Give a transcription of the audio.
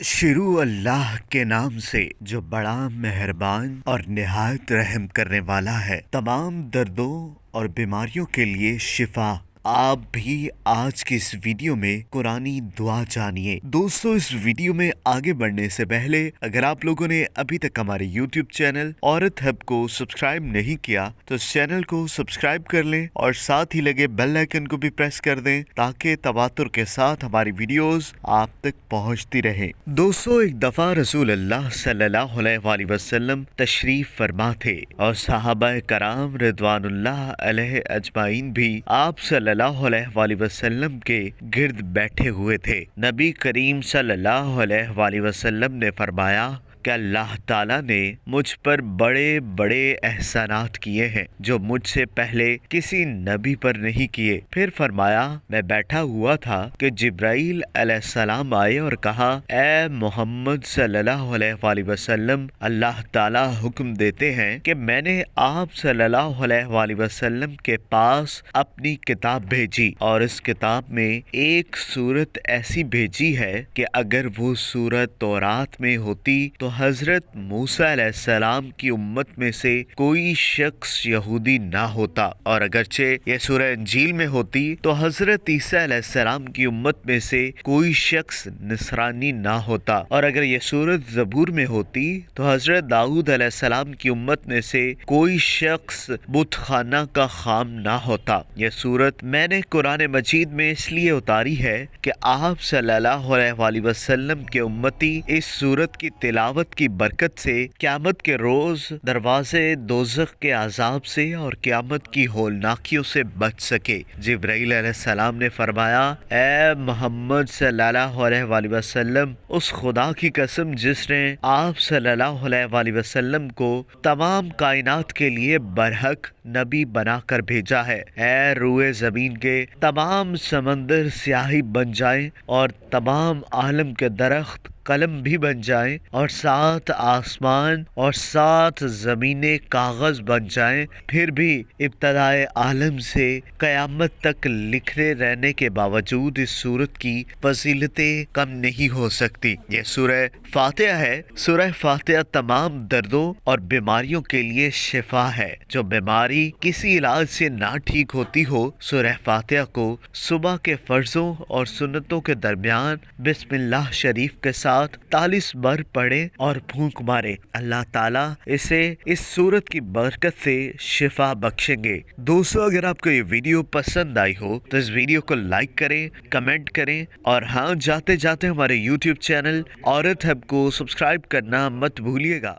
شروع اللہ کے نام سے جو بڑا مہربان اور نہایت رحم کرنے والا ہے۔ تمام دردوں اور بیماریوں کے لیے شفا۔ آپ بھی آج کی اس ویڈیو میں قرآنی دعا جانیے۔ دوستو، اس ویڈیو میں آگے بڑھنے سے پہلے اگر آپ لوگوں نے ابھی تک ہمارے یوٹیوب چینل عورت ہب کو سبسکرائب نہیں کیا تو اس چینل کو سبسکرائب کر لیں اور ساتھ ہی لگے بیل آئیکن کو بھی پریس کر دیں تاکہ تواتر کے ساتھ ہماری ویڈیوز آپ تک پہنچتی رہیں۔ دوستو، ایک دفعہ رسول اللہ صلی اللہ علیہ وآلہ وسلم تشریف فرما تھے اور صحابہ کرام رضوان اللہ علیہ اجمعین بھی آپ صلی اللہ علیہ وآلہ وسلم کے گرد بیٹھے ہوئے تھے۔ نبی کریم صلی اللہ علیہ وآلہ وسلم نے فرمایا کہ اللہ تعالیٰ نے مجھ پر بڑے بڑے احسانات کیے ہیں جو مجھ سے پہلے کسی نبی پر نہیں کیے۔ پھر فرمایا، میں بیٹھا ہوا تھا کہ جبرائیل علیہ السلام آئے اور کہا، اے محمد صلی اللہ علیہ وآلہ وسلم، اللہ تعالیٰ حکم دیتے ہیں کہ میں نے آپ صلی اللہ علیہ وآلہ وسلم کے پاس اپنی کتاب بھیجی اور اس کتاب میں ایک سورت ایسی بھیجی ہے کہ اگر وہ سورت تورات میں ہوتی تو حضرت موسیٰ علیہ السلام کی امت میں سے کوئی شخص یہودی نہ ہوتا، اور اگرچہ یہ سورہ انجیل میں ہوتی تو حضرت عیسیٰ علیہ السلام کی امت میں سے کوئی شخص نصرانی نہ ہوتا، اور اگر یہ سورت زبور میں ہوتی تو حضرت داؤد علیہ السلام کی امت میں سے کوئی شخص بت خانہ کا خام نہ ہوتا۔ یہ سورت میں نے قرآن مجید میں اس لیے اتاری ہے کہ آپ صلی اللہ علیہ وآلہ وسلم کے امتی اس سورت کی تلاوت کی برکت سے قیامت کے روز دروازے دوزخ کے عذاب سے اور قیامت کی ہولناکیوں سے بچ سکے۔ جبرائیل علیہ السلام نے فرمایا، اے محمد صلی اللہ علیہ وآلہ وسلم، اس خدا کی قسم جس نے آپ صلی اللہ علیہ وآلہ وسلم کو تمام کائنات کے لیے برحق نبی بنا کر بھیجا ہے، اے روئے زمین کے تمام سمندر سیاہی بن جائیں اور تمام عالم کے درخت قلم بھی بن جائیں اور 7 آسمان اور 7 زمینیں کاغذ بن جائیں، پھر بھی ابتدائے عالم سے قیامت تک لکھنے رہنے کے باوجود اس سورت کی فضیلتیں کم نہیں ہو سکتی۔ یہ سورہ فاتحہ ہے۔ سورہ فاتحہ تمام دردوں اور بیماریوں کے لیے شفا ہے۔ جو بیماری کسی علاج سے نہ ٹھیک ہوتی ہو، سورہ فاتحہ کو صبح کے فرضوں اور سنتوں کے درمیان بسم اللہ شریف کے ساتھ 40 بار پڑھے اور پھونک مارے، اللہ تعالیٰ اسے اس سورت کی برکت سے شفا بخشیں گے۔ دوستو، اگر آپ کو یہ ویڈیو پسند آئی ہو تو اس ویڈیو کو لائک کریں، کمنٹ کریں اور ہاں، جاتے جاتے ہمارے یوٹیوب چینل عورت ہب کو سبسکرائب کرنا مت بھولیے گا۔